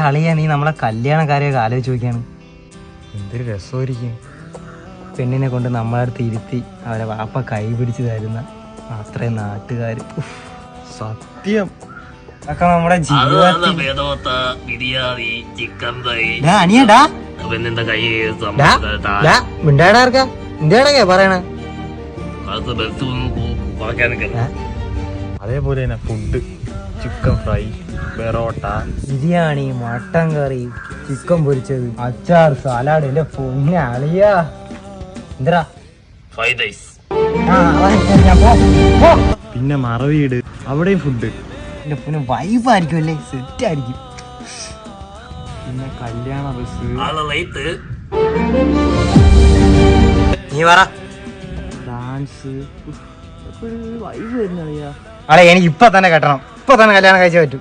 അളിയാ നീ നമ്മളെ കല്യാണക്കാരെയൊക്കെ ആലോചിച്ച് നോക്കിയാണ്. എന്തൊരു രസമായിരിക്കും. പെണ്ണിനെ കൊണ്ട് നമ്മളെ അടുത്ത് ഇരുത്തി അവരെ വാപ്പ കൈ പിടിച്ച് തരുന്ന അത്രയും നാട്ടുകാര്. സത്യം. അതൊക്കെ നമ്മുടെ ജീവിതത്തിൽ അനിയടാ മിണ്ടാടാർക്കാ ഇന്ത്യയുടെ പറയണ. അതേപോലെ തന്നെ food, chicken fry, parotta, biryani, mutton curry, chicken പൊരിച്ചത്, അച്ചാർ, സലാഡ്. എന്റെ പൊന്നെ അളിയാ എന്തരാ പിന്നെ മറവീട്, അവിടെയും ഫുഡ്. എന്റെ പൊന്നെ വൈബായിരിക്കും അല്ലേ, സെറ്റ് ആയിരിക്കും. പിന്നെ കല്യാണ ബസ്, നീ പറ. ഡാൻസ്, വൈബ് വരുന്ന. അളെ എനിക്ക് ഇപ്പൊ തന്നെ കെട്ടണം, ഇപ്പൊ തന്നെ കല്യാണം കഴിച്ചേ പറ്റൂ.